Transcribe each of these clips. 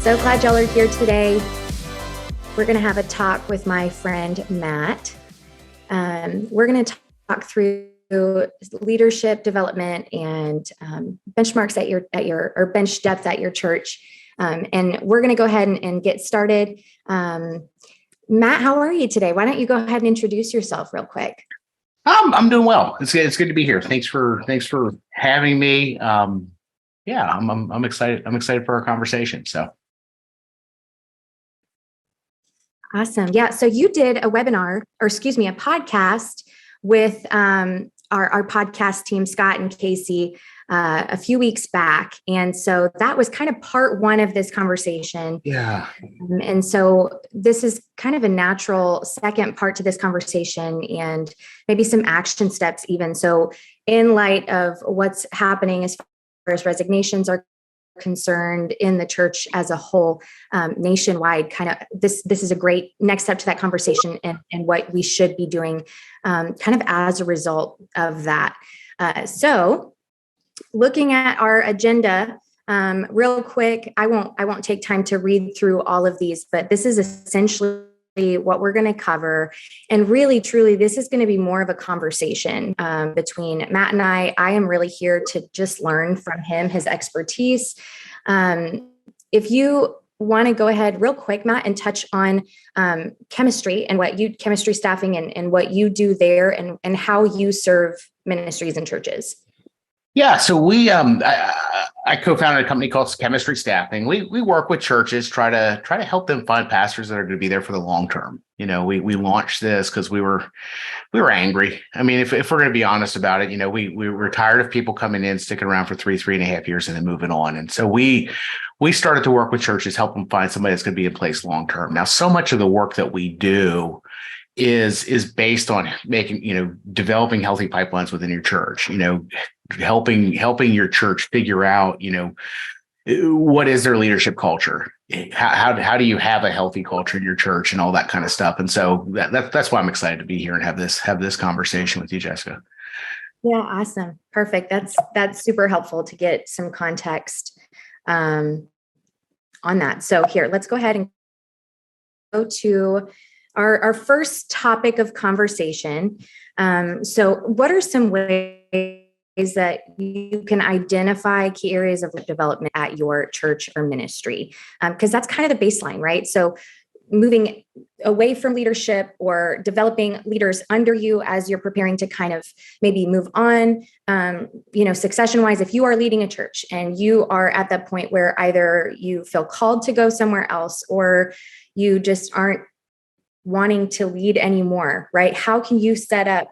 So glad y'all are here today. We're going to have a talk with my friend, Matt. We're going to talk through leadership development and benchmarks at your or bench depth at your church. And we're going to go ahead and get started. Matt, how are you today? Why don't you go ahead and introduce yourself real quick? I'm doing well. It's good to be here. Thanks for having me. I'm excited. I'm excited for our conversation. So awesome. Yeah. So you did a webinar, or excuse me, a podcast with our podcast team, Scott and Casey, a few weeks back. And so that was kind of part one of this conversation. yeah. And so this is kind of a natural second part to this conversation and maybe some action steps even. So in light of what's happening as far as resignations are concerned in the church as a whole, nationwide, kind of this is a great next step to that conversation and what we should be doing kind of as a result of that. So looking at our agenda, real quick, I won't take time to read through all of these, but this is essentially what we're going to cover. And really, truly, this is going to be more of a conversation between Matt and I. I am really here to just learn from him, his expertise. If you want to go ahead real quick, Matt, and touch on chemistry and chemistry staffing and what you do there and how you serve ministries and churches. Yeah. So I co-founded a company called Chemistry Staffing. We work with churches, try to help them find pastors that are going to be there for the long term. You know, we launched this because we were angry. I mean, if we're going to be honest about it, you know, we were tired of people coming in, sticking around for 3.5 years and then moving on. And so we started to work with churches, help them find somebody that's going to be in place long term. Now, so much of the work that we do is based on developing healthy pipelines within your church, helping your church figure out, what is their leadership culture? How do you have a healthy culture in your church and all that kind of stuff? And so that's why I'm excited to be here and have this conversation with you, Jessica. Yeah, awesome. Perfect. That's super helpful to get some context on that. So here, let's go ahead and go to our first topic of conversation. So what are some ways that you can identify key areas of development at your church or ministry? Because that's kind of the baseline, right? So moving away from leadership or developing leaders under you as you're preparing to kind of maybe move on, succession wise, if you are leading a church and you are at that point where either you feel called to go somewhere else or you just aren't wanting to lead anymore, right? How can you set up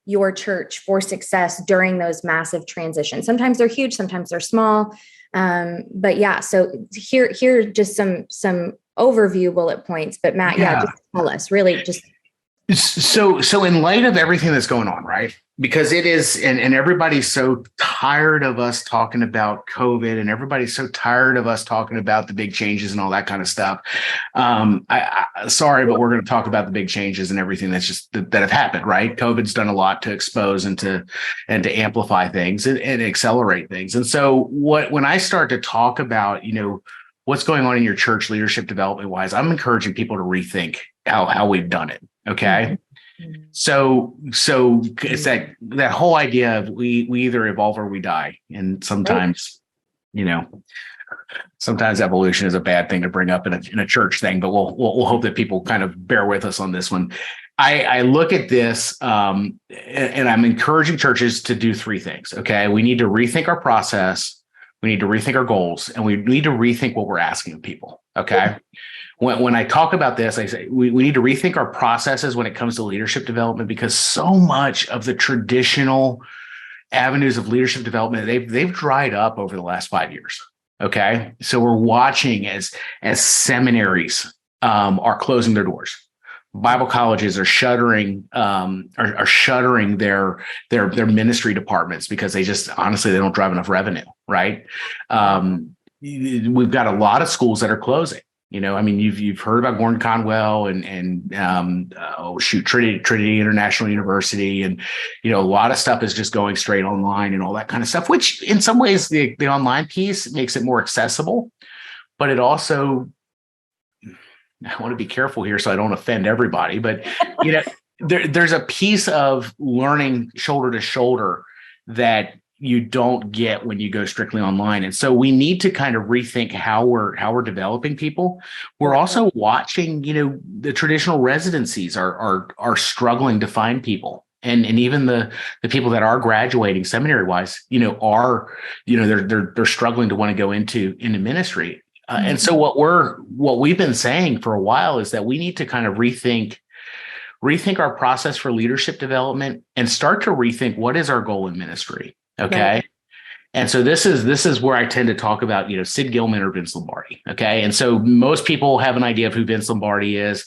your church for success during those massive transitions? Sometimes they're huge, sometimes they're small. But yeah, so here are just some overview bullet points. But Matt, just tell us really just. So in light of everything that's going on, right? Because it is, and everybody's so tired of us talking about COVID, and everybody's so tired of us talking about the big changes and all that kind of stuff. Sorry, but we're going to talk about the big changes and everything that's just that have happened, right? COVID's done a lot to expose and to amplify things and accelerate things. And so when I start to talk about, what's going on in your church leadership development wise, I'm encouraging people to rethink how we've done it. Okay. Mm-hmm. So it's that whole idea of we either evolve or we die. And sometimes, sometimes evolution is a bad thing to bring up in a church thing, but we'll hope that people kind of bear with us on this one. I look at this and I'm encouraging churches to do three things. Okay. We need to rethink our process. We need to rethink our goals, and we need to rethink what we're asking of people. Okay. When I talk about this, I say we need to rethink our processes when it comes to leadership development, because so much of the traditional avenues of leadership development, they've dried up over the last 5 years. Okay. So we're watching as seminaries are closing their doors. Bible colleges are shuttering their ministry departments because they don't drive enough revenue, right? We've got a lot of schools that are closing. You've heard about Gordon Conwell and Trinity International University, and a lot of stuff is just going straight online and all that kind of stuff. Which in some ways the online piece makes it more accessible. but it also, I want to be careful here so I don't offend everybody, but there's a piece of learning shoulder to shoulder that you don't get when you go strictly online. And so we need to kind of rethink how we're developing people. We're also watching, the traditional residencies are struggling to find people. And even the people that are graduating seminary wise, they're struggling to want to go into ministry. And so what we've been saying for a while is that we need to kind of rethink our process for leadership development and start to rethink what is our goal in ministry. Okay. Right. And so this is where I tend to talk about, Sid Gilman or Vince Lombardi. Okay. And so most people have an idea of who Vince Lombardi is.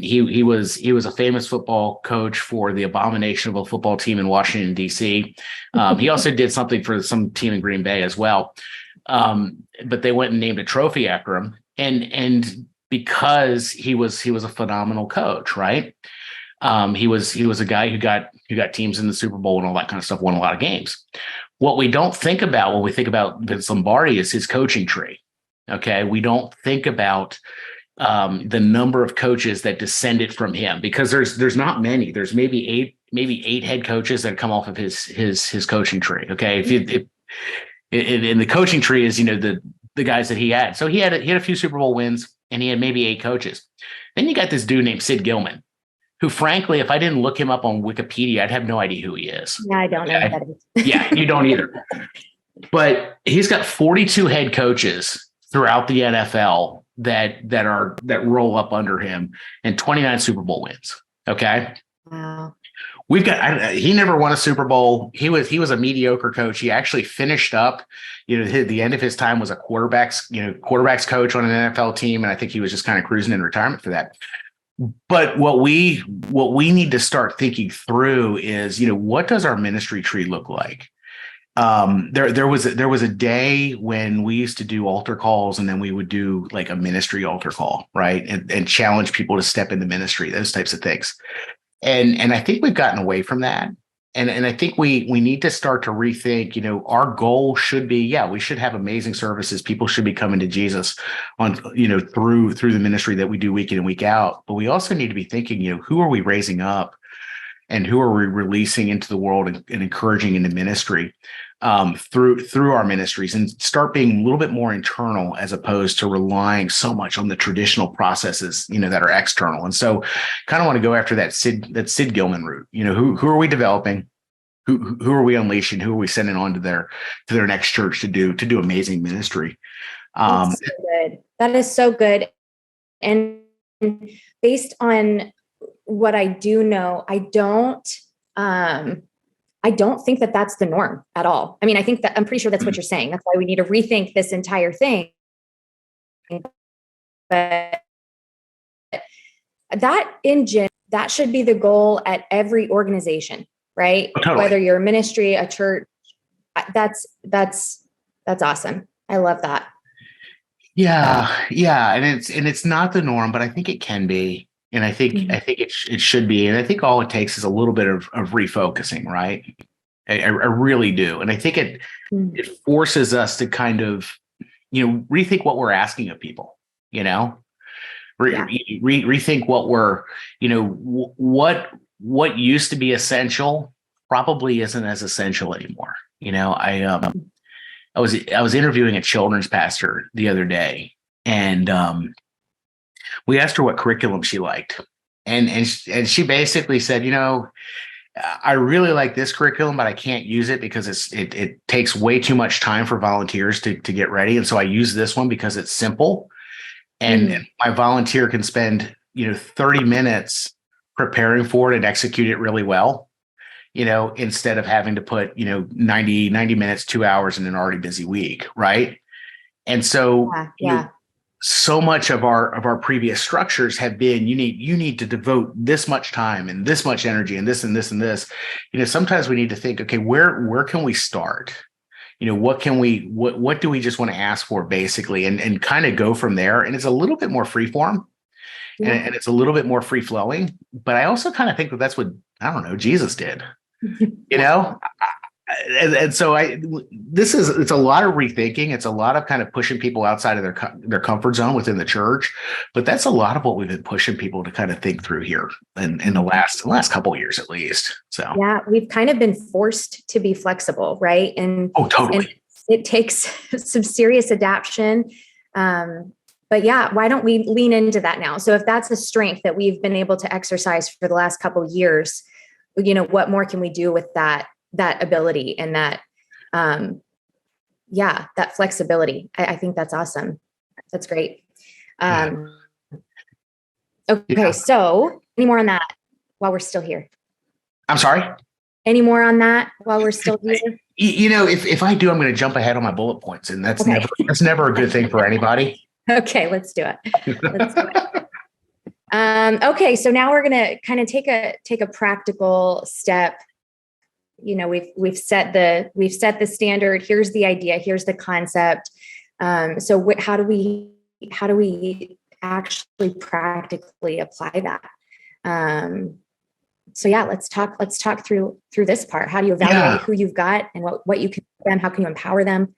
He was a famous football coach for the abomination of a football team in Washington, D.C. He also did something for some team in Green Bay as well. But they went and named a trophy after him. And because he was a phenomenal coach, right? He was a guy who got teams in the Super Bowl and all that kind of stuff, won a lot of games. What we don't think about when we think about Vince Lombardi is his coaching tree. Okay, we don't think about the number of coaches that descended from him, because there's not many. There's maybe eight head coaches that come off of his coaching tree. Okay, if the coaching tree is the guys that he had. So he had a few Super Bowl wins and he had maybe 8 coaches. Then you got this dude named Sid Gilman, who, frankly, if I didn't look him up on Wikipedia, I'd have no idea who he is. Yeah, I don't know who that is. Yeah, you don't either. But he's got 42 head coaches throughout the NFL that roll up under him, and 29 Super Bowl wins. Okay. Wow. He never won a Super Bowl. He was a mediocre coach. He actually finished up, the end of his time was a quarterbacks coach on an NFL team. And I think he was just kind of cruising in retirement for that. But what we need to start thinking through is, what does our ministry tree look like? There was a day when we used to do altar calls, and then we would do like a ministry altar call, right? And challenge people to step into ministry, those types of things. And I think we've gotten away from that. And I think we need to start to rethink, our goal should be, we should have amazing services. People should be coming to Jesus on, through the ministry that we do week in and week out. But we also need to be thinking, who are we raising up and who are we releasing into the world and encouraging into ministry through our ministries, and start being a little bit more internal as opposed to relying so much on the traditional processes, that are external. And so kind of want to go after that Sid Gilman route. Who are we developing? Who are we unleashing? Who are we sending on to their next church to do amazing ministry? That's so good. That is so good. And based on what I do know, I don't think that that's the norm at all. I mean, I think that I'm pretty sure that's what you're saying. That's why we need to rethink this entire thing. But that should be the goal at every organization, right? Totally. Whether you're a ministry, a church, that's awesome. I love that. Yeah. And it's not the norm, but I think it can be. And I think it should be. And I think all it takes is a little bit of refocusing, right? I really do. And I think it forces us to kind of, rethink what we're asking of people, rethink what we're, what used to be essential probably isn't as essential anymore. I was interviewing a children's pastor the other day, and we asked her what curriculum she liked. And she basically said, I really like this curriculum, but I can't use it because it takes way too much time for volunteers to get ready. And so I use this one because it's simple. And my volunteer can spend, 30 minutes preparing for it and execute it really well, instead of having to put, 90 minutes, 2 hours in an already busy week. Right. And so, so much of our previous structures have been, you need to devote this much time and this much energy and this and this and this. Sometimes we need to think, okay, where can we start? What do we just want to ask for basically, and kind of go from there. And it's a little bit more free form and it's a little bit more free flowing. But I also kind of think that's what, I don't know, Jesus did. and so it's a lot of rethinking. It's a lot of kind of pushing people outside of their comfort zone within the church, but that's a lot of what we've been pushing people to kind of think through here in the last couple of years at least. So yeah, we've kind of been forced to be flexible, right? And totally. And it takes some serious adaptation. But yeah, why don't we lean into that now? So if that's a strength that we've been able to exercise for the last couple of years, what more can we do with that ability and that, that flexibility? I think that's awesome. That's great. Okay. So any more on that while we're still here? I'm sorry? Any more on that while we're still here? If I do, I'm going to jump ahead on my bullet points, and that's never a good thing for anybody. Okay, let's do it. Okay, so now we're going to kind of take a practical step. We've set the standard. Here's the idea. Here's the concept. So how do we actually practically apply that? So yeah, let's talk through this part. How do you evaluate who you've got and what you can do them? How can you empower them?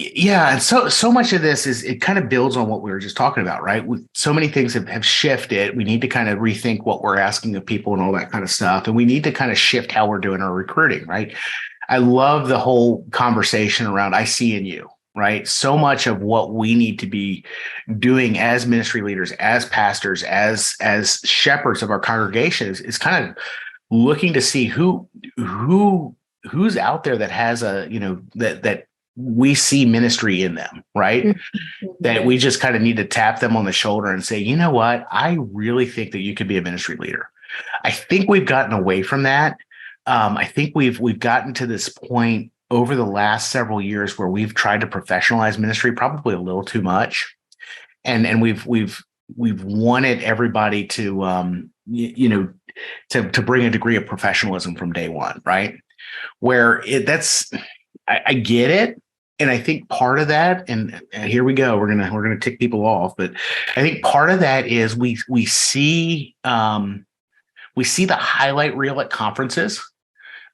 Yeah. And so much of this it kind of builds on what we were just talking about, right? So many things have shifted. We need to kind of rethink what we're asking of people and all that kind of stuff. And we need to kind of shift how we're doing our recruiting, right? I love the whole conversation around I see in you, right? So much of what we need to be doing as ministry leaders, as pastors, as shepherds of our congregations is kind of looking to see who's out there that has that we see ministry in them, right? Mm-hmm. That we just kind of need to tap them on the shoulder and say, you know what? I really think that you could be a ministry leader. I think we've gotten away from that. I think we've gotten to this point over the last several years where we've tried to professionalize ministry probably a little too much. And we've wanted everybody to, to bring a degree of professionalism from day one, right? Where I get it. And I think part of that, and here we go, we're gonna tick people off, but I think part of that is we see the highlight reel at conferences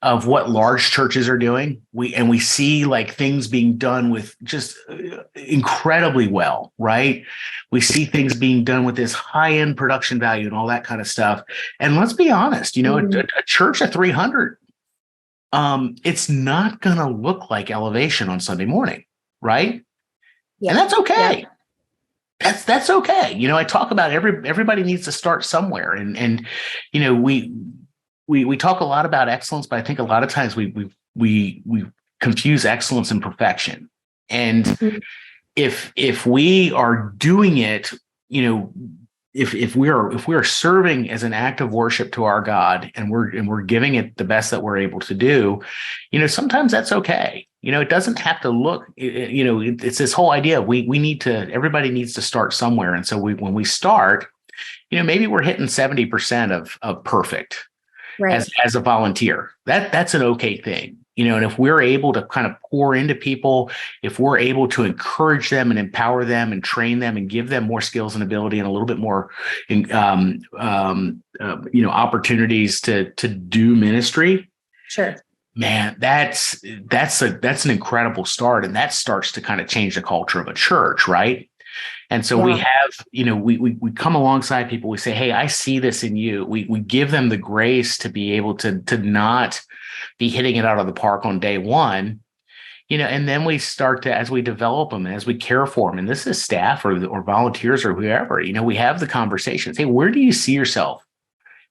of what large churches are doing. We see like things being done with just incredibly well, right? We see things being done with this high-end production value and all that kind of stuff. And let's be honest, a church of 300. It's not going to look like Elevation on Sunday morning, right? Yeah. And that's okay. Yeah. That's okay. I talk about everybody needs to start somewhere, and we talk a lot about excellence, but I think a lot of times we confuse excellence and perfection. And mm-hmm. if we are doing it, if we are serving as an act of worship to our God and we're giving it the best that we're able to do, sometimes that's okay. It doesn't have to look, it's this whole idea. Everybody needs to start somewhere. And so when we start, maybe we're hitting 70% of perfect, right, as a volunteer. That's an okay thing. And if we're able to kind of pour into people, if we're able to encourage them and empower them and train them and give them more skills and ability and a little bit more, opportunities to do ministry. Sure, man, that's an incredible start, and that starts to kind of change the culture of a church, right? And so we have, we come alongside people. We say, hey, I see this in you. We give them the grace to be able to not be hitting it out of the park on day one, and then we start to, as we develop them, as we care for them, and this is staff or volunteers or whoever, we have the conversations. Hey, where do you see yourself,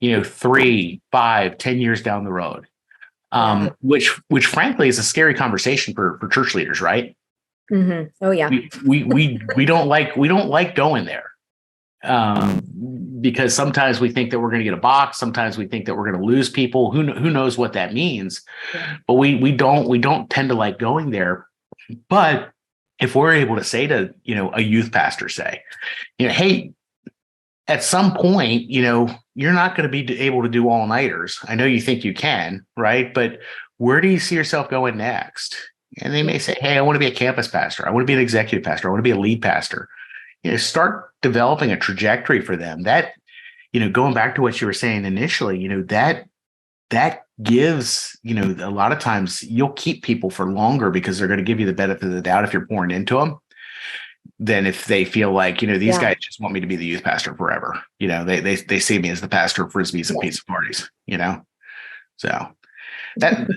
3, 5, 10 years down the road? Which frankly is a scary conversation for church leaders, right? Mm-hmm. Oh yeah. We don't like going there. Because sometimes we think that we're going to get a box. Sometimes we think that we're going to lose people. Who knows what that means? Yeah. But we don't tend to like going there. But if we're able to say to a youth pastor, say, hey, at some point, you're not going to be able to do all-nighters. I know you think you can, right? But where do you see yourself going next? And they may say, hey, I want to be a campus pastor. I want to be an executive pastor. I want to be a lead pastor. Start developing a trajectory for them that, going back to what you were saying initially, that that gives, a lot of times you'll keep people for longer because they're going to give you the benefit of the doubt if you're pouring into them than if they feel like, these guys just want me to be the youth pastor forever. They see me as the pastor of frisbees and pizza parties, so that,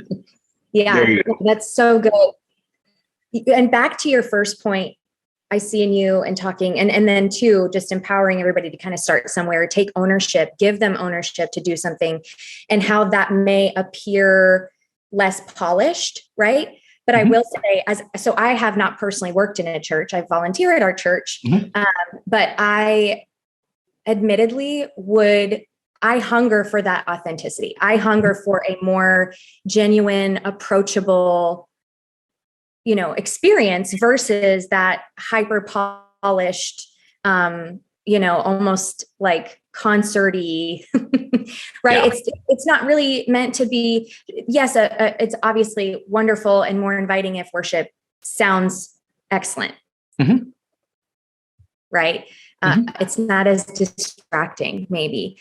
there you go. That's so good. And back to your first point, I see in you and talking, and then too, just empowering everybody to kind of start somewhere, take ownership, give them ownership to do something, and how that may appear less polished, right? But I will say, so I have not personally worked in a church. I volunteer at our church, but I admittedly I hunger for that authenticity. I hunger for a more genuine, approachable, experience versus that hyper polished, almost like concerty, right? Yeah. It's not really meant to be. Yes, it's obviously wonderful and more inviting if worship sounds excellent, right? It's not as distracting, maybe,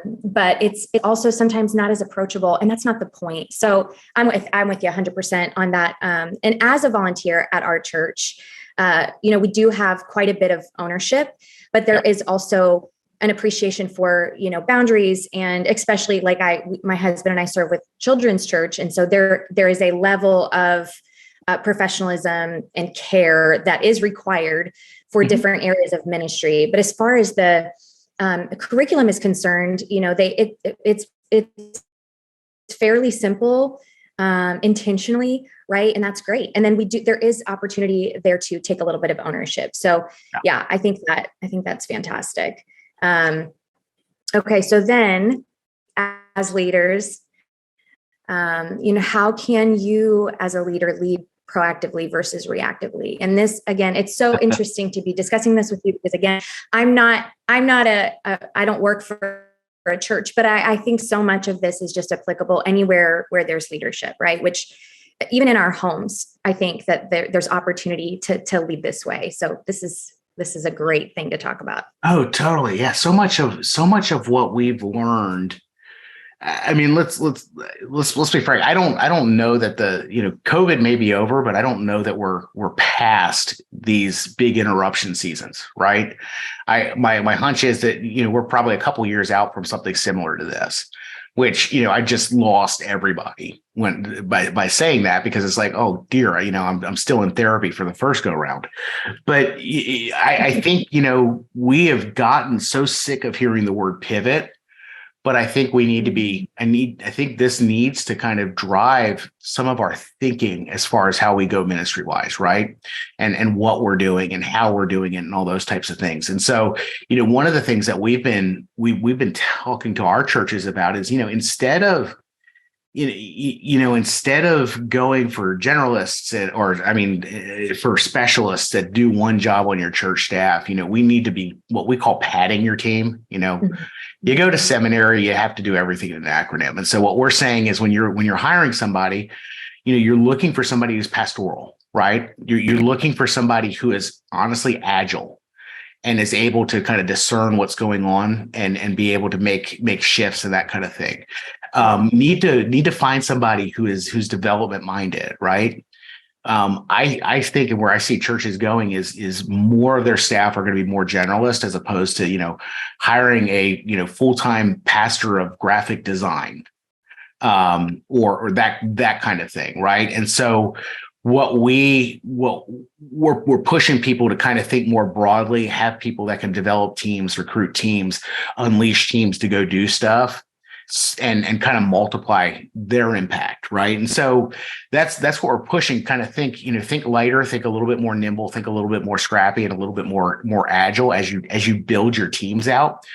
but it's also sometimes not as approachable, and that's not the point. So I'm with you 100% on that. And as a volunteer at our church, we do have quite a bit of ownership, but there is also an appreciation for boundaries, and especially like my husband and I serve with children's church, and so there is a level of professionalism and care that is required for different areas of ministry. But as far as the curriculum is concerned, it's fairly simple, intentionally, right? And that's great. And then there is opportunity there to take a little bit of ownership. So I think that's fantastic. Okay. So then as leaders, how can you as a leader lead proactively versus reactively? And this, again, it's so interesting to be discussing this with you, because again, I don't work for a church, but I think so much of this is just applicable anywhere where there's leadership, right? Which even in our homes, I think that there's opportunity to lead this way. So this is a great thing to talk about. Oh, totally. Yeah. So much of what we've learned, I mean, let's be frank. I don't know that COVID may be over, but I don't know that we're past these big interruption seasons, right? My hunch is that we're probably a couple years out from something similar to this, which I just lost everybody by saying that, because it's like, oh dear, I'm still in therapy for the first go round. But I think we have gotten so sick of hearing the word pivot. But I think we need to be, I think this needs to kind of drive some of our thinking as far as how we go ministry wise, right? And what we're doing and how we're doing it and all those types of things. And so, one of the things that we've been talking to our churches about is, instead of going for generalists for specialists that do one job on your church staff, we need to be what we call padding your team. You go to seminary, you have to do everything in an acronym. And so what we're saying is when you're hiring somebody, you're looking for somebody who's pastoral, right? You're looking for somebody who is honestly agile and is able to kind of discern what's going on and be able to make shifts and that kind of thing. Need to find somebody who's development minded, right? I think, and where I see churches going is more of their staff are going to be more generalist, as opposed to hiring a full-time pastor of graphic design, or that kind of thing, right? And so we're pushing people to kind of think more broadly, have people that can develop teams, recruit teams, unleash teams to go do stuff, and kind of multiply their impact, right? And so that's what we're pushing. Kind of think lighter, think a little bit more nimble, think a little bit more scrappy, and a little bit more agile as you build your teams out.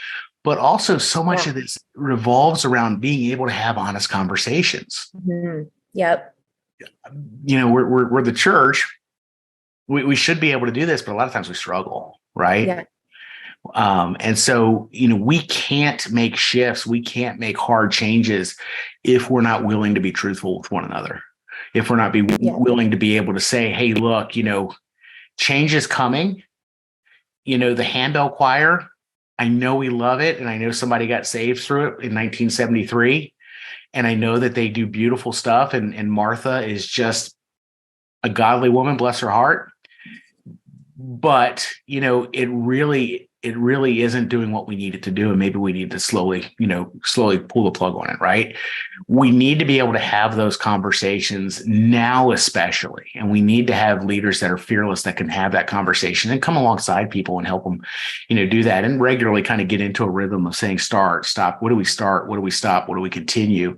But also, so much of this revolves around being able to have honest conversations. Yep. We're the church. We should be able to do this, but a lot of times we struggle, right? Yeah. And so, we can't make shifts. We can't make hard changes if we're not willing to be truthful with one another. If we're not willing to be able to say, hey, look, change is coming. The handbell choir, I know we love it. And I know somebody got saved through it in 1973. and I know that they do beautiful stuff. And Martha is just a godly woman, bless her heart. But, it really isn't doing what we need it to do. And maybe we need to slowly pull the plug on it, right? We need to be able to have those conversations now, especially. And we need to have leaders that are fearless, that can have that conversation and come alongside people and help them, do that, and regularly kind of get into a rhythm of saying, start, stop. What do we start? What do we stop? What do we continue?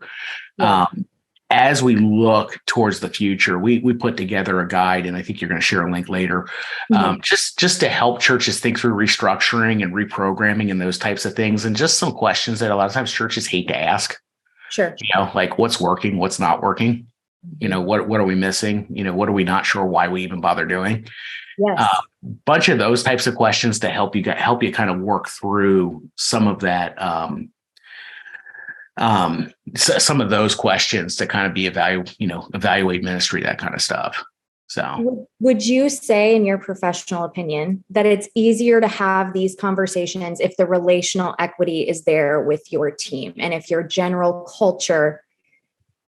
Yeah. As we look towards the future, we put together a guide, and I think you're going to share a link later, just to help churches think through restructuring and reprogramming and those types of things, and just some questions that a lot of times churches hate to ask. Sure. Like what's working, what's not working, what are we missing, what are we not sure why we even bother doing? Yes. Bunch of those types of questions to help you kind of work through some of that. Some of those questions to kind of be evaluate ministry, that kind of stuff. So would you say, in your professional opinion, that it's easier to have these conversations if the relational equity is there with your team, and if your general culture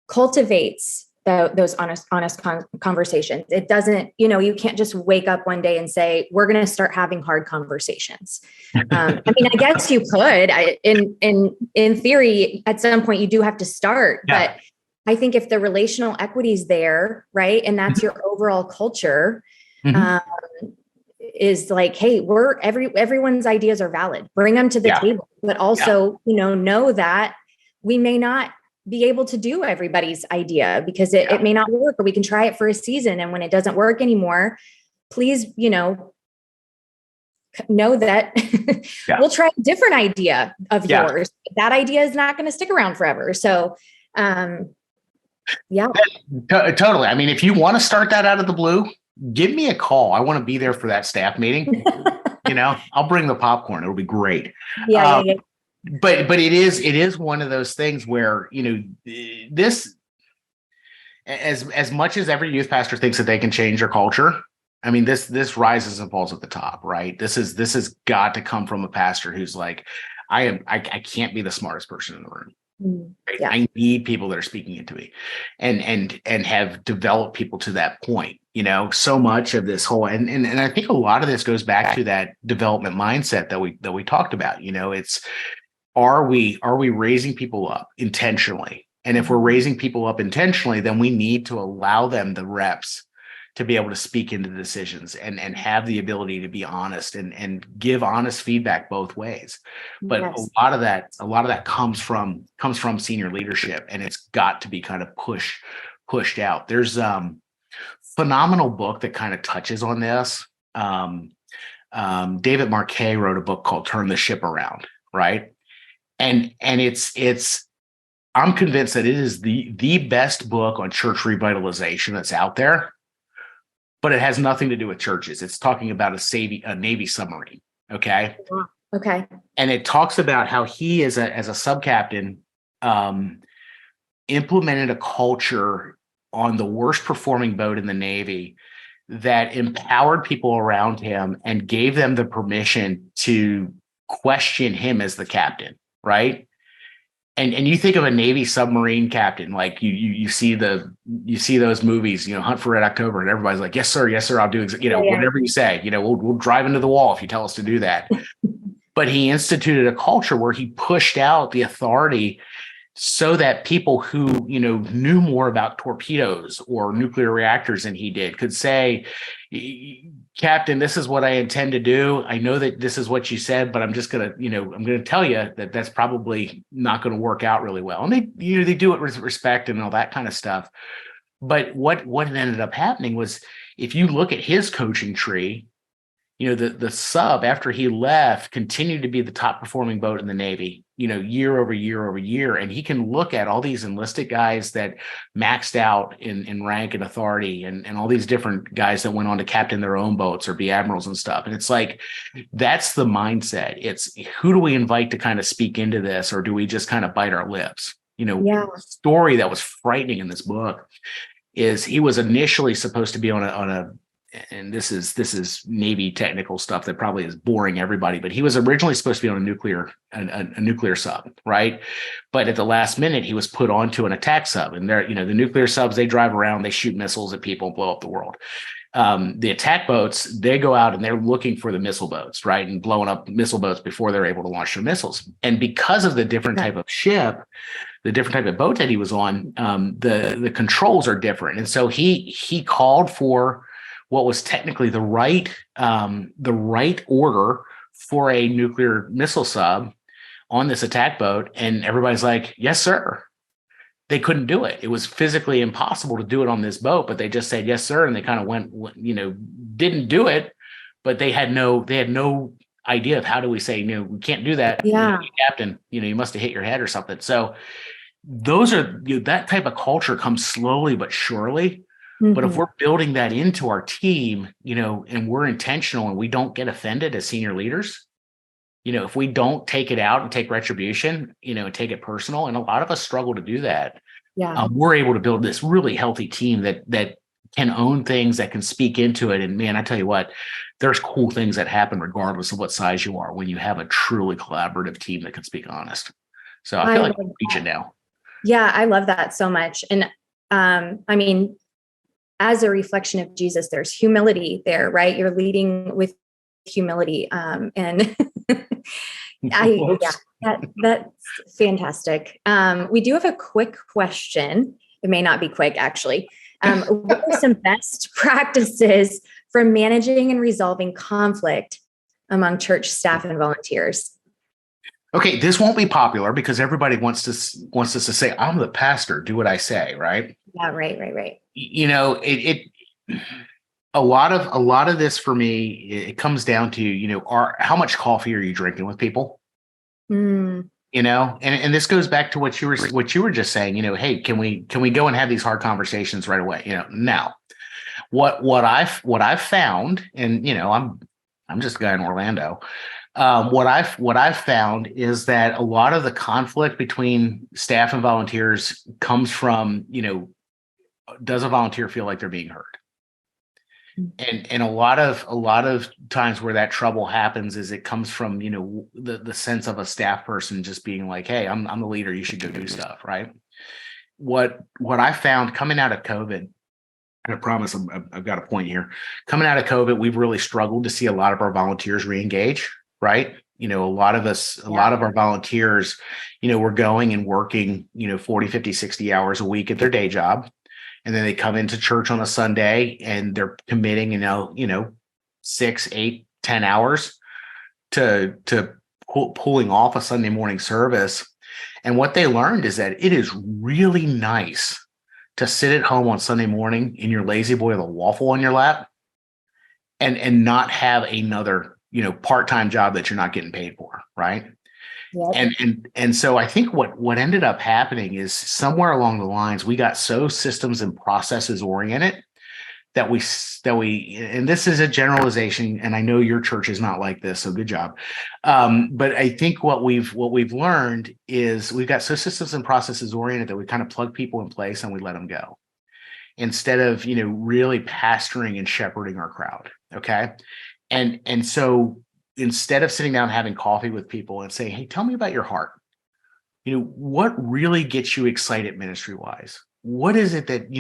cultivates those honest conversations? It doesn't, you can't just wake up one day and say, we're going to start having hard conversations. I guess you could, in theory, at some point you do have to start, but I think if the relational equity is there, right, and that's your overall culture, is like, hey, everyone's ideas are valid. Bring them to the table, but also, know that we may not be able to do everybody's idea because it may not work, or we can try it for a season. And when it doesn't work anymore, please, know that we'll try a different idea of yours. That idea is not going to stick around forever. So, totally. I mean, if you want to start that out of the blue, give me a call. I want to be there for that staff meeting. I'll bring the popcorn. It'll be great. Yeah. But it is one of those things where, this, as much as every youth pastor thinks that they can change their culture, I mean, this rises and falls at the top, right? This has got to come from a pastor who's like, I can't be the smartest person in the room. Right? Yeah. I need people that are speaking into me, and have developed people to that point. So much of this whole, and I think a lot of this goes back to that development mindset that we talked about. It's, are we raising people up intentionally? And if we're raising people up intentionally, then we need to allow them the reps to be able to speak into decisions and have the ability to be honest and give honest feedback both ways. But a lot of that comes from senior leadership, and it's got to be kind of pushed out. There's phenomenal book that kind of touches on this. David Marquet wrote a book called Turn the Ship Around, right? And it's I'm convinced that it is the best book on church revitalization that's out there, but it has nothing to do with churches. It's talking about a Navy submarine. Okay. Okay. And it talks about how he, as a sub-captain, implemented a culture on the worst performing boat in the Navy that empowered people around him and gave them the permission to question him as the captain. Right. And you think of a Navy submarine captain, like you see those movies, Hunt for Red October, and everybody's like, yes, sir, I'll do, whatever you say, we'll drive into the wall if you tell us to do that. But he instituted a culture where he pushed out the authority so that people who, knew more about torpedoes or nuclear reactors than he did could say, Captain, this is what I intend to do. I know that this is what you said, but I'm just going to, I'm going to tell you that that's probably not going to work out really well. And they do it with respect and all that kind of stuff. But what ended up happening was, if you look at his coaching tree, the sub, after he left, continued to be the top performing boat in the Navy, year over year over year. And he can look at all these enlisted guys that maxed out in rank and authority, and all these different guys that went on to captain their own boats or be admirals and stuff. And it's like, that's the mindset. It's, who do we invite to kind of speak into this, or do we just kind of bite our lips? The story that was frightening in this book is, he was initially supposed to be on a and this is Navy technical stuff that probably is boring everybody, but he was originally supposed to be on a nuclear sub, right? But at the last minute, he was put onto an attack sub, and they're, the nuclear subs, they drive around, they shoot missiles at people, blow up the world. The attack boats, they go out and they're looking for the missile boats, right? And blowing up missile boats before they're able to launch their missiles. And because of the different type of ship, the different type of boat that he was on, the controls are different. And so he called for what was technically the right order for a nuclear missile sub on this attack boat. And everybody's like, yes, sir. They couldn't do it. It was physically impossible to do it on this boat, but they just said, yes, sir. And they kind of didn't do it, but they had no idea of how do we say, we can't do that. Yeah. Captain, you must have hit your head or something. So those are, that type of culture comes slowly but surely. Mm-hmm. But if we're building that into our team, and we're intentional and we don't get offended as senior leaders, if we don't take it out and take retribution, and take it personal, and a lot of us struggle to do that. Yeah. We're able to build this really healthy team that can own things, that can speak into it. And man, I tell you what, there's cool things that happen regardless of what size you are when you have a truly collaborative team that can speak honest. So I feel like we're reaching now. Yeah, I love that so much. And I mean, as a reflection of Jesus, there's humility there, right? You're leading with humility. And that's fantastic. We do have a quick question. It may not be quick, actually. What are some best practices for managing and resolving conflict among church staff and volunteers? Okay, this won't be popular because everybody wants us to say, I'm the pastor, do what I say, right? Yeah, right. A lot of this for me, it comes down to, how much coffee are you drinking with people? And this goes back to what you were just saying, hey, can we go and have these hard conversations right away? Now what I've found, and I'm just a guy in Orlando. What I've found is that a lot of the conflict between staff and volunteers comes from, does a volunteer feel like they're being heard? And a lot of times where that trouble happens is it comes from, the sense of a staff person just being like, hey, I'm the leader, you should go do stuff, right? What I found coming out of COVID, and I promise I've got a point here. Coming out of COVID, we've really struggled to see a lot of our volunteers re-engage, right? A lot of our volunteers, we're going and working, 40, 50, 60 hours a week at their day job. And then they come into church on a Sunday and they're committing, 6, 8, 10 hours to pulling off a Sunday morning service. And what they learned is that it is really nice to sit at home on Sunday morning in your lazy boy with a waffle on your lap and not have another, part-time job that you're not getting paid for, right? Yep. And so I think what ended up happening is somewhere along the lines, we got so systems and processes oriented that we, and this is a generalization, and I know your church is not like this, so good job. But I think what we've learned is we've got so systems and processes oriented that we kind of plug people in place and we let them go instead of, really pastoring and shepherding our crowd. Okay. And so instead of sitting down and having coffee with people and saying, hey, tell me about your heart. What really gets you excited ministry wise? What is it that,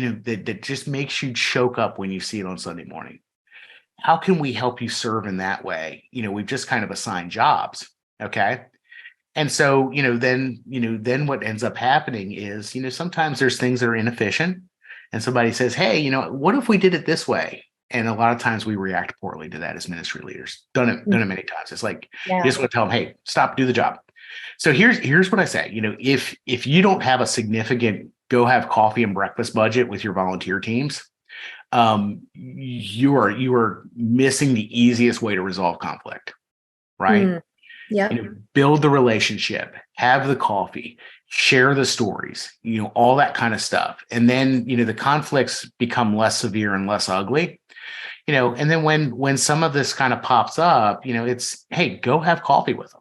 that just makes you choke up when you see it on Sunday morning? How can we help you serve in that way? We've just kind of assigned jobs. Okay. And so, then what ends up happening is, sometimes there's things that are inefficient and somebody says, hey, what if we did it this way? And a lot of times we react poorly to that as ministry leaders. Done it many times. It's like, you just want to tell them, hey, stop, do the job. So here's what I say. If you don't have a significant go have coffee and breakfast budget with your volunteer teams, you are missing the easiest way to resolve conflict, right? Yeah. Build the relationship, have the coffee, share the stories, all that kind of stuff. And then, the conflicts become less severe and less ugly. And then when some of this kind of pops up, it's, hey, go have coffee with them.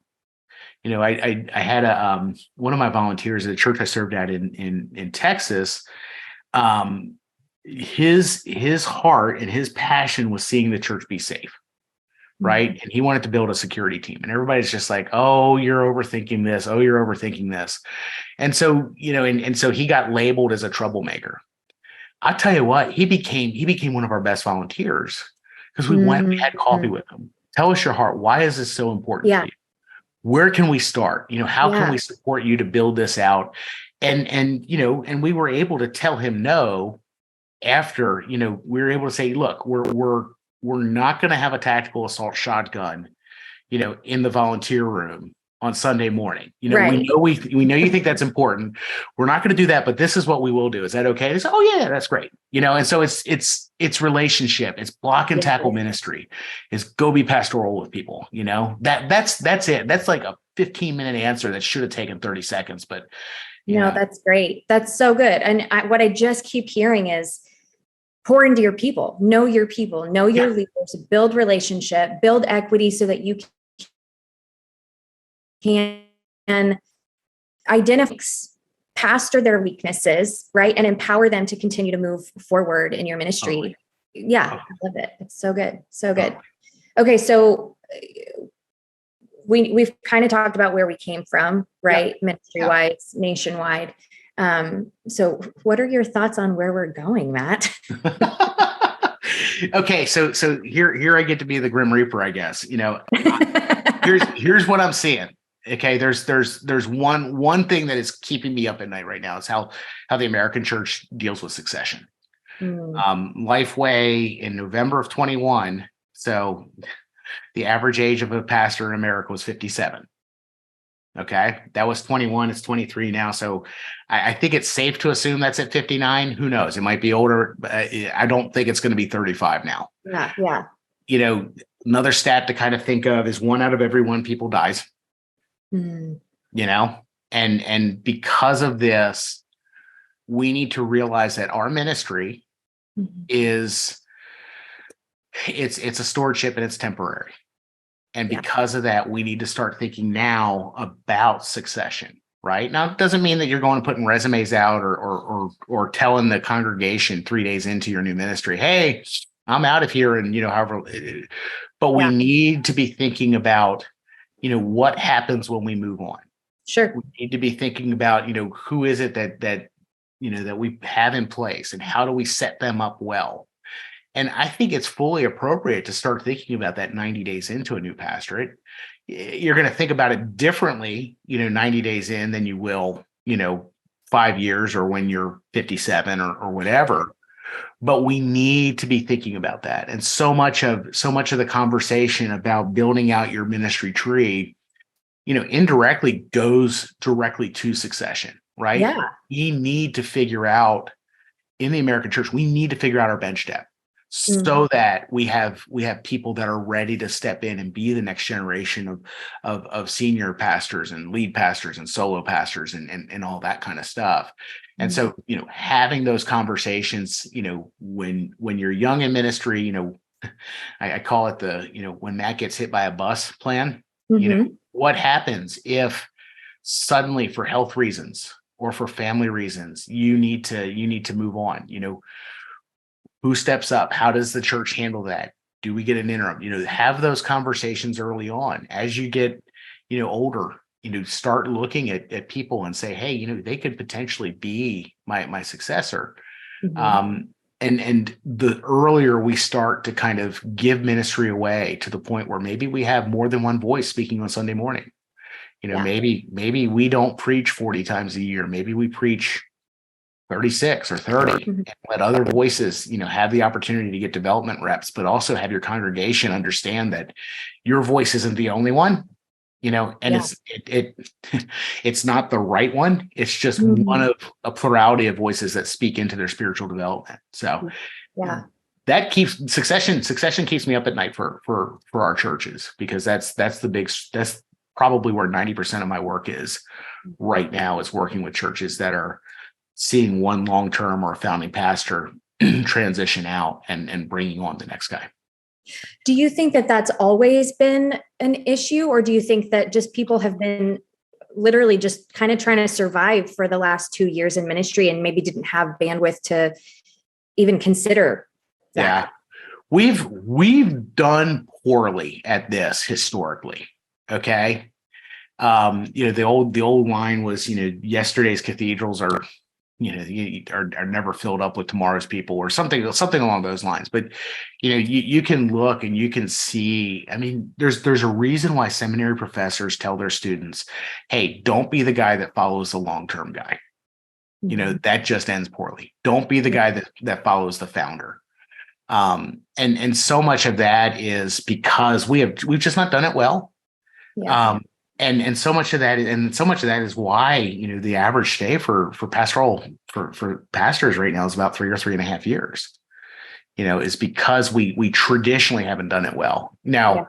I had one of my volunteers at a church I served at in Texas. his heart and his passion was seeing the church be safe. Right. And he wanted to build a security team, and everybody's just like, oh, you're overthinking this. Oh, you're overthinking this. And so, and so he got labeled as a troublemaker. I tell you what, he became one of our best volunteers because we had coffee with him. Tell us your heart. Why is this so important to you? Where can we start? How can we support you to build this out? And we were able to tell him no after, we were able to say, look, we're not going to have a tactical assault shotgun, in the volunteer room on Sunday morning. Right. We know you think that's important. We're not going to do that, but this is what we will do. Is that okay? They say, oh yeah, that's great. And so it's relationship, it's block and tackle ministry, is go be pastoral with people. That's it. That's like a 15-minute answer that should have taken 30 seconds, but that's great. That's so good. And what I just keep hearing is pour into your people, know your leaders, build relationship, build equity so that you can identify, pastor their weaknesses, right? And empower them to continue to move forward in your ministry. Totally. Yeah, I love it. It's so good. So good. Okay. So we've kind of talked about where we came from, right? Ministry-wise, nationwide. So what are your thoughts on where we're going, Matt? Okay. So here I get to be the Grim Reaper, I guess. Here's what I'm seeing. Okay. There's one thing that is keeping me up at night right now is how the American church deals with succession. Lifeway in November of 21. So the average age of a pastor in America was 57. Okay. That was 21. It's 23 now. So I think it's safe to assume that's at 59. Who knows? It might be older, but I don't think it's going to be 35 now. Yeah. Another stat to kind of think of is 1 out of every 1 people dies. And because of this, we need to realize that our ministry it's a stewardship and it's temporary. And because of that, we need to start thinking now about succession, right? Now, it doesn't mean that you're going to putting resumes out or telling the congregation 3 days into your new ministry, hey, I'm out of here. And, however, but we need to be thinking about, what happens when we move on. Sure. We need to be thinking about, who is it that we have in place and how do we set them up well? And I think it's fully appropriate to start thinking about that 90 days into a new pastorate. You're going to think about it differently, 90 days in than you will, 5 years or when you're 57 or whatever. But we need to be thinking about that. And so much of the conversation about building out your ministry tree, indirectly goes directly to succession, right? Yeah. We need to figure out in the American church, we need to figure out our bench depth. So that we have people that are ready to step in and be the next generation of senior pastors and lead pastors and solo pastors and all that kind of stuff. And so, having those conversations, when you're young in ministry, I call it when Matt gets hit by a bus plan, what happens if suddenly for health reasons or for family reasons, you need to move on, who steps up? How does the church handle that? Do we get an interim? Have those conversations early on. As you get, older, start looking at people and say, hey, they could potentially be my successor. And the earlier we start to kind of give ministry away to the point where maybe we have more than one voice speaking on Sunday morning. Maybe we don't preach 40 times a year. Maybe we preach 36 or 30 and let other voices, have the opportunity to get development reps, but also have your congregation understand that your voice isn't the only one, and it's not the right one. It's just one of a plurality of voices that speak into their spiritual development. So that keeps succession keeps me up at night for our churches, because that's probably where 90% of my work is right now, is working with churches that are seeing one long-term or a founding pastor transition out and bringing on the next guy. Do you think that that's always been an issue, or do you think that just people have been literally just kind of trying to survive for the last 2 years in ministry and maybe didn't have bandwidth to even consider that. Yeah. We've done poorly at this historically. Okay. The old line was, yesterday's cathedrals are, are never filled up with tomorrow's people, or something along those lines. But, you can look and you can see, I mean, there's a reason why seminary professors tell their students, hey, don't be the guy that follows the long-term guy. That just ends poorly. Don't be the guy that follows the founder. And so much of that is because we've just not done it well. Yeah. And so much of that is why, the average stay for pastors right now is about 3 or 3.5 years, is because we traditionally haven't done it well. Now,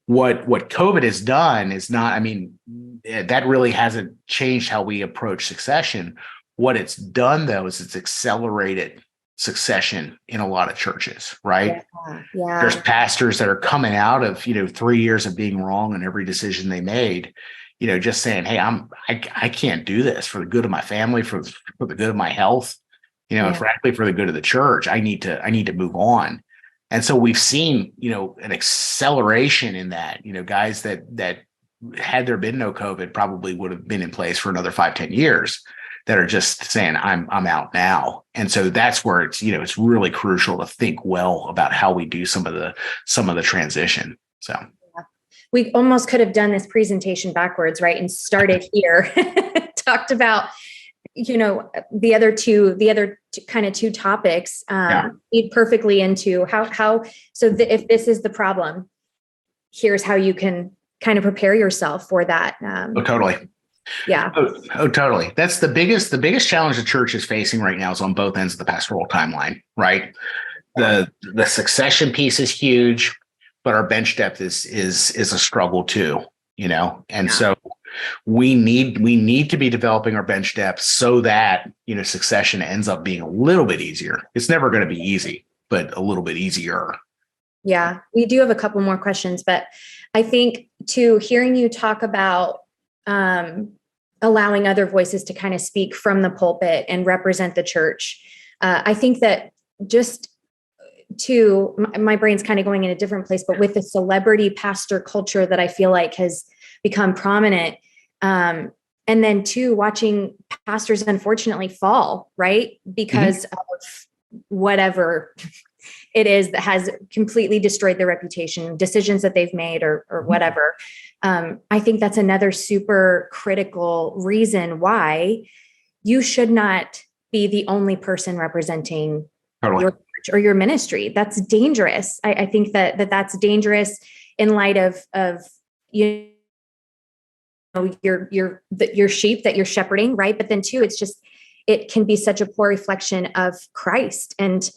what COVID has done is not, I mean, that really hasn't changed how we approach succession. What it's done, though, is it's accelerated succession in a lot of churches, right? Yeah. There's pastors that are coming out of, 3 years of being wrong in every decision they made, just saying, hey, I can't do this for the good of my family, for the good of my health, and frankly, for the good of the church. I need to move on. And so we've seen, an acceleration in that, guys that had there been no COVID probably would have been in place for another 5-10 years, that are just saying, I'm out now. And so that's where it's really crucial to think well about how we do some of the transition. So we almost could have done this presentation backwards, right? And started here, talked about, the other two kind of two topics, lead perfectly into if this is the problem, here's how you can kind of prepare yourself for that. Totally. Yeah. Oh, totally. That's the biggest challenge the church is facing right now is on both ends of the pastoral timeline, right? The succession piece is huge, but our bench depth is a struggle too, and so we need to be developing our bench depth so that, succession ends up being a little bit easier. It's never going to be easy, but a little bit easier. Yeah. We do have a couple more questions, but I think too, hearing you talk about, allowing other voices to kind of speak from the pulpit and represent the church. I think that just my brain's kind of going in a different place, but with the celebrity pastor culture that I feel like has become prominent. And then too, watching pastors unfortunately fall, right? Because of whatever it is that has completely destroyed their reputation, decisions that they've made or whatever. I think that's another super critical reason why you should not be the only person representing your church or your ministry. That's dangerous. I think that's dangerous in light of your sheep that you're shepherding, right? But then too, it can be such a poor reflection of Christ. And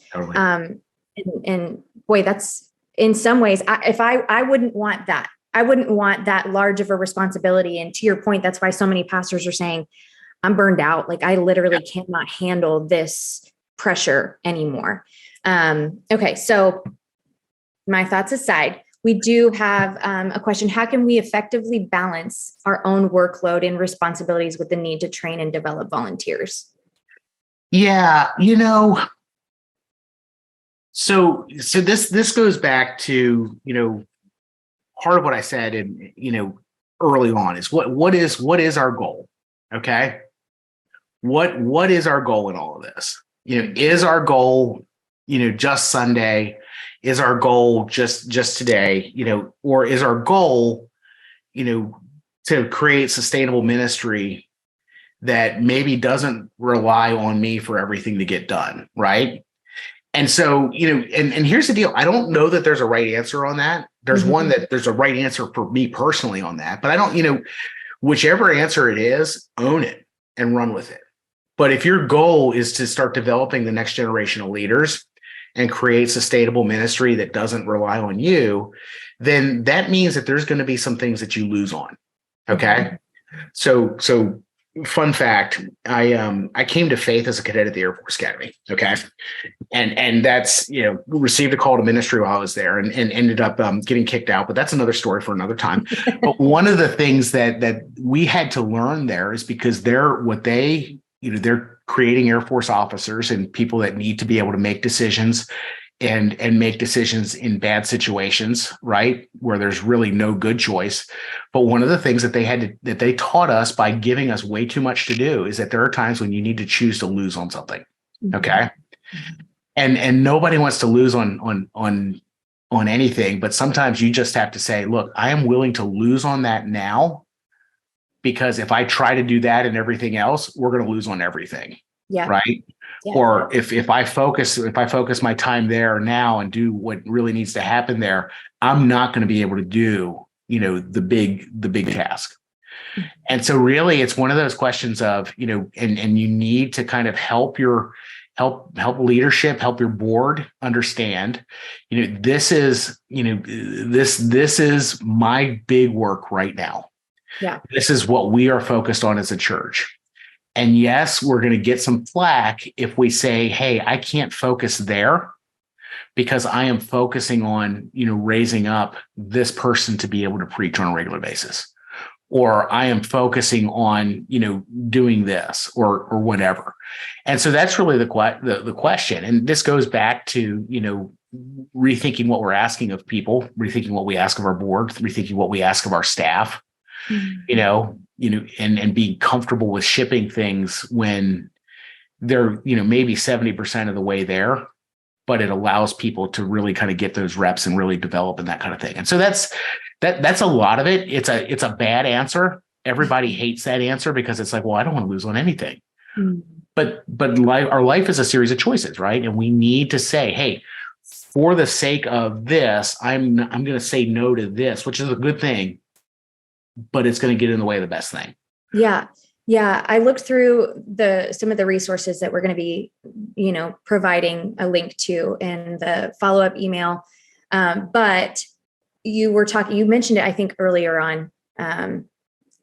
and boy, that's in some ways, I wouldn't want that. I wouldn't want that large of a responsibility. And to your point, that's why so many pastors are saying, I'm burned out. Like I literally cannot handle this pressure anymore. Okay. So my thoughts aside, we do have a question. How can we effectively balance our own workload and responsibilities with the need to train and develop volunteers? Yeah. So this goes back to, part of what I said early on is what is our goal? Okay. What is our goal in all of this? Is our goal, just Sunday? Is our goal just today? Or is our goal, to create sustainable ministry that maybe doesn't rely on me for everything to get done, right? And so, and here's the deal. I don't know that there's a right answer on that. There's there's a right answer for me personally on that, but I don't, whichever answer it is, own it and run with it. But if your goal is to start developing the next generation of leaders and create sustainable ministry that doesn't rely on you, then that means that there's going to be some things that you lose on. Okay. So fun fact, I came to faith as a cadet at the Air Force Academy. Okay. And that's, received a call to ministry while I was there and ended up getting kicked out, but that's another story for another time. But one of the things that we had to learn there is because what they they're creating Air Force officers and people that need to be able to make decisions and make decisions in bad situations, right? Where there's really no good choice. But one of the things that they taught us by giving us way too much to do is that there are times when you need to choose to lose on something. Okay. And nobody wants to lose on anything, but sometimes you just have to say, look, I am willing to lose on that now, because if I try to do that and everything else, we're going to lose on everything. Yeah. Right. Yeah. Or if I focus my time there now and do what really needs to happen there, I'm not going to be able to do, the big task. And so really it's one of those questions of, and you need to kind of help leadership, help your board understand, this is my big work right now. Yeah. This is what we are focused on as a church. And yes, we're going to get some flack if we say, hey, I can't focus there because I am focusing on, raising up this person to be able to preach on a regular basis. Or I am focusing on, doing this or whatever. And so that's really the question. And this goes back to, rethinking what we're asking of people, rethinking what we ask of our board, rethinking what we ask of our staff, and being comfortable with shipping things when they're, maybe 70% of the way there, but it allows people to really kind of get those reps and really develop and that kind of thing. And so that's a lot of it. It's a bad answer. Everybody hates that answer because it's like, well, I don't want to lose on anything. But our life is a series of choices, right? And we need to say, hey, for the sake of this, I'm going to say no to this, which is a good thing, but it's going to get in the way of the best thing. Yeah. Yeah. I looked through some of the resources that we're going to be, providing a link to in the follow-up email. But you mentioned it, I think earlier on,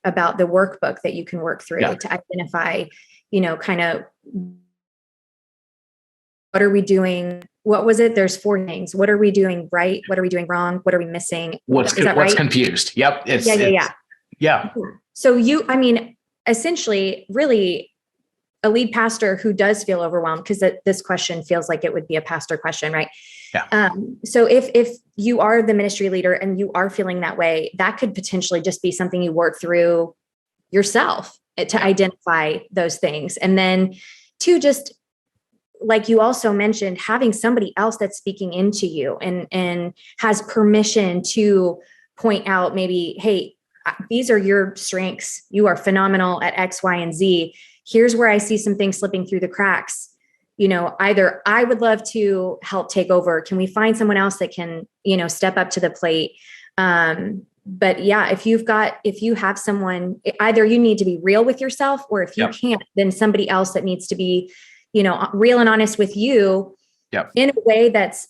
about the workbook that you can work through to identify, kind of what are we doing? What was it? There's 4 things. What are we doing right? What are we doing wrong? What are we missing? What's confused? Yep. Yeah. So essentially really a lead pastor who does feel overwhelmed, because this question feels like it would be a pastor question, right? Yeah. So if you are the ministry leader and you are feeling that way, that could potentially just be something you work through yourself to identify those things. And then 2, just like you also mentioned, having somebody else that's speaking into you and has permission to point out maybe, hey, these are your strengths. You are phenomenal at X, Y, and Z. Here's where I see some things slipping through the cracks. Either I would love to help take over. Can we find someone else that can, step up to the plate? But yeah, if you have someone, either you need to be real with yourself, or if you can't, then somebody else that needs to be, real and honest with you in a way that's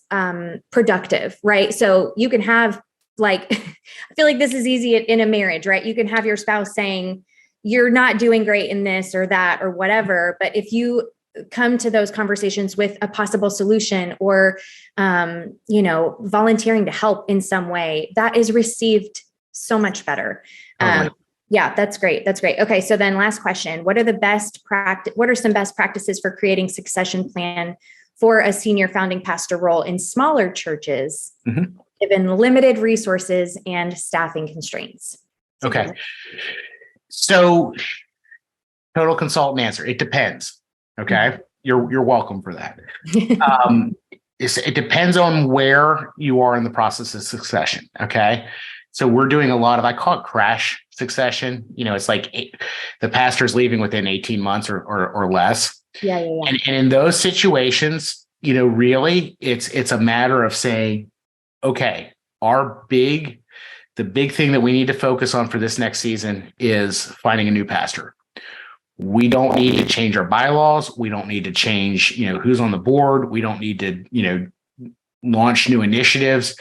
productive, right? So you can have I feel like this is easy in a marriage, right? You can have your spouse saying, you're not doing great in this or that or whatever. But if you come to those conversations with a possible solution or, volunteering to help in some way, that is received so much better. Yeah, that's great. That's great. Okay. So then last question, what are some best practices for creating succession plan for a senior founding pastor role in smaller churches, given limited resources and staffing constraints? Okay. So total consultant answer. It depends. Okay. You're welcome for that. It depends on where you are in the process of succession. Okay. So we're doing a lot of, I call it crash succession. It's like the pastor's leaving within 18 months or less. Yeah. And in those situations, really it's a matter of saying, okay, the big thing that we need to focus on for this next season is finding a new pastor. We don't need to change our bylaws. We don't need to change, who's on the board. We don't need to, launch new initiatives.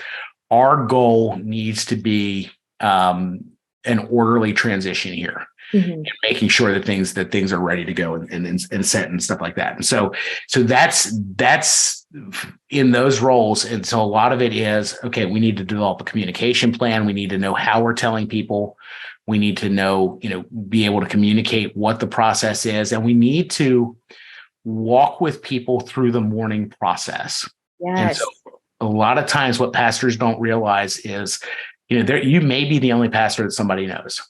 Our goal needs to be an orderly transition here, and making sure that things are ready to go and set and stuff like that. And so that's in those roles. And so a lot of it is, okay, we need to develop a communication plan. We need to know how we're telling people We need to know, be able to communicate what the process is, and we need to walk with people through the mourning process. And Yes. so a lot of times what pastors don't realize is, you may be the only pastor that somebody knows,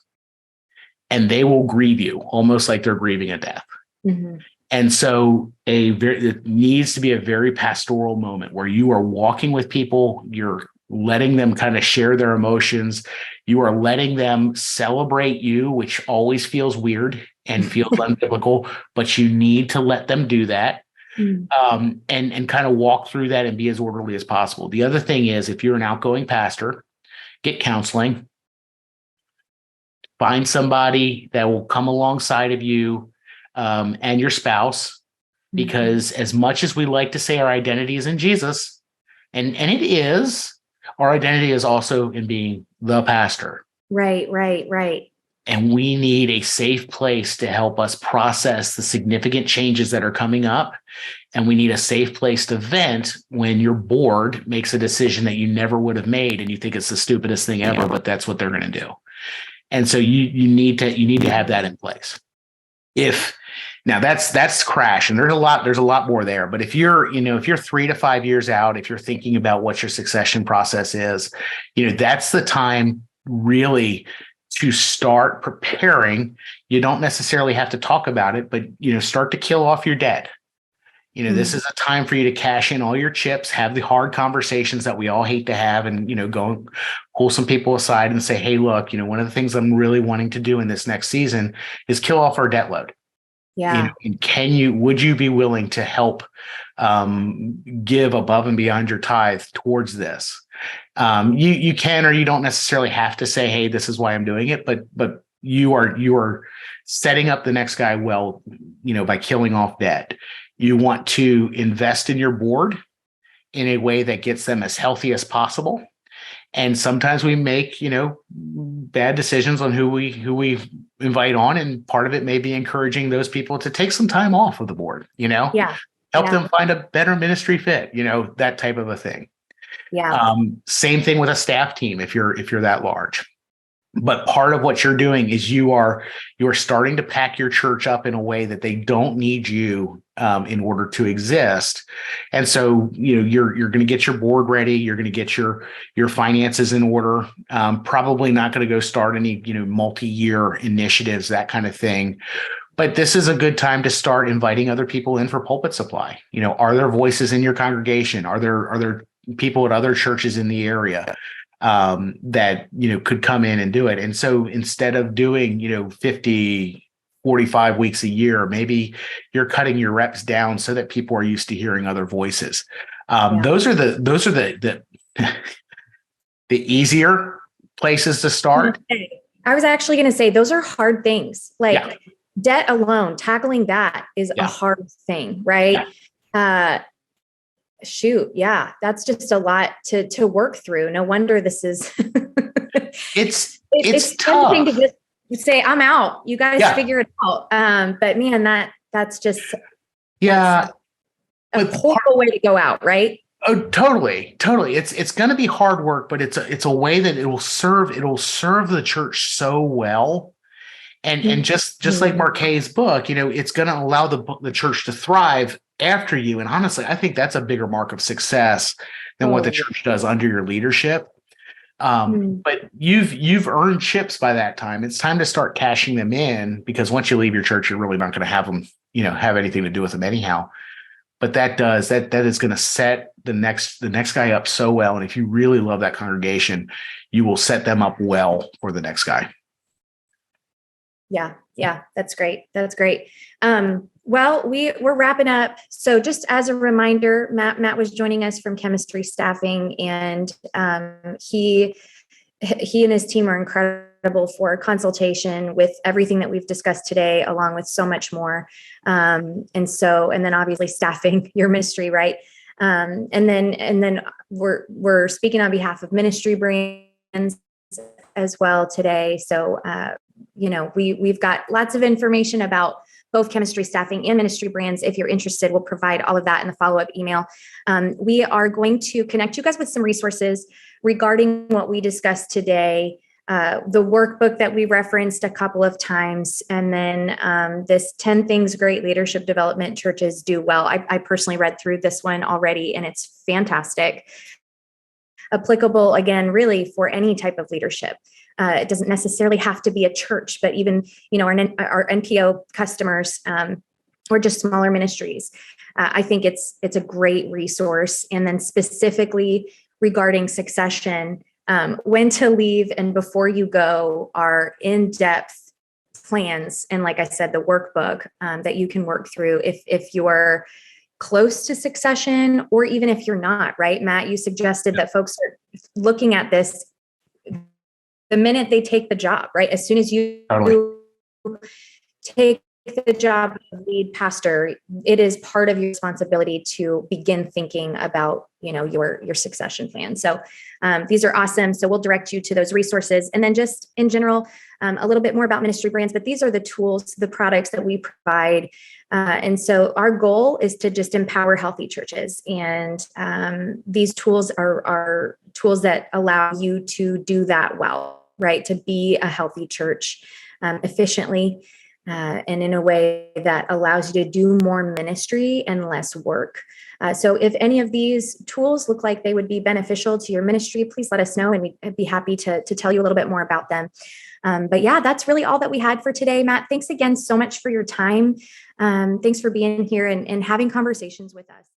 and they will grieve you almost like they're grieving a death. Mm-hmm. And so it needs to be a very pastoral moment where you are walking with people, you're letting them kind of share their emotions. You are letting them celebrate you, which always feels weird and feels unbiblical, but you need to let them do that. And kind of walk through that and be as orderly as possible. The other thing is, if you're an outgoing pastor, get counseling, find somebody that will come alongside of you and your spouse, because as much as we like to say our identity is in Jesus, and it is, our identity is also in being the pastor. Right. And we need a safe place to help us process the significant changes that are coming up. And we need a safe place to vent when your board makes a decision that you never would have made and you think it's the stupidest thing ever, but that's what they're going to do. And so you need to have that in place. Now that's crash, and there's a lot more there. But if you're 3 to 5 years out, if you're thinking about what your succession process is, that's the time really to start preparing. You don't necessarily have to talk about it, but start to kill off your debt. This is a time for you to cash in all your chips, have the hard conversations that we all hate to have, and go and pull some people aside and say, hey, look, one of the things I'm really wanting to do in this next season is kill off our debt load. Yeah. And would you be willing to help give above and beyond your tithe towards this? You can, or you don't necessarily have to say, hey, this is why I'm doing it, but you are setting up the next guy well, by killing off debt. You want to invest in your board in a way that gets them as healthy as possible. And sometimes we make, bad decisions on who we invite on. And part of it may be encouraging those people to take some time off of the board, help them find a better ministry fit, that type of a thing. Yeah. Same thing with a staff team if you're that large. But part of what you're doing is you are starting to pack your church up in a way that they don't need you in order to exist. And so, you're going to get your board ready. You're going to get your finances in order. Probably not going to go start any, multi-year initiatives, that kind of thing. But this is a good time to start inviting other people in for pulpit supply. Are there voices in your congregation? Are there people at other churches in the area that could come in and do it? And so instead of doing 45 weeks a year, maybe you're cutting your reps down so that people are used to hearing other voices. Those are the easier places to start. I was actually going to say those are hard things. Debt alone, tackling that is a hard thing, right? Shoot. Yeah. That's just a lot to work through. No wonder this is, it's tough. tough To just say, I'm out, you guys figure it out. But man, that's just, a horrible way to go out. Right. Oh, totally. It's going to be hard work, but it's a way that it'll serve the church so well. And just like Marquet's book, it's going to allow the church to thrive after you. And honestly, I think that's a bigger mark of success than what the church does under your leadership. But you've earned chips by that time. It's time to start cashing them in, because once you leave your church, you're really not going to have them, have anything to do with them anyhow. But that is going to set the next guy up so well. And if you really love that congregation, you will set them up well for the next guy. Yeah. That's great. Well, we're wrapping up. So just as a reminder, Matt was joining us from chemistry staffing, and he and his team are incredible for consultation with everything that we've discussed today, along with so much more. And then obviously staffing your ministry, right? And then we're speaking on behalf of ministry brands as well today. So, we've got lots of information about both chemistry staffing and ministry brands. If you're interested, we'll provide all of that in the follow-up email. We are going to connect you guys with some resources regarding what we discussed today. the workbook that we referenced a couple of times, and then this 10 things great leadership development churches do well. I personally read through this one already, and it's fantastic. Applicable, again, really for any type of leadership. It doesn't necessarily have to be a church, but even, our NPO customers, or just smaller ministries. I think it's a great resource. And then specifically regarding succession, when to leave and before you go are in-depth plans. And like I said, the workbook that you can work through if you're close to succession, or even if you're not, right? Matt, you suggested that folks are looking at this the minute they take the job, right? As soon as you take the job of lead pastor, it is part of your responsibility to begin thinking about, your succession plan. So these are awesome. So we'll direct you to those resources. And then just in general, a little bit more about Ministry Brands, but these are the tools, the products that we provide. And so our goal is to just empower healthy churches. And these tools are tools that allow you to do that well, right? To be a healthy church efficiently, and in a way that allows you to do more ministry and less work. So if any of these tools look like they would be beneficial to your ministry, please let us know, and we'd be happy to tell you a little bit more about them. But yeah, that's really all that we had for today. Matt, thanks again so much for your time. Thanks for being here and having conversations with us.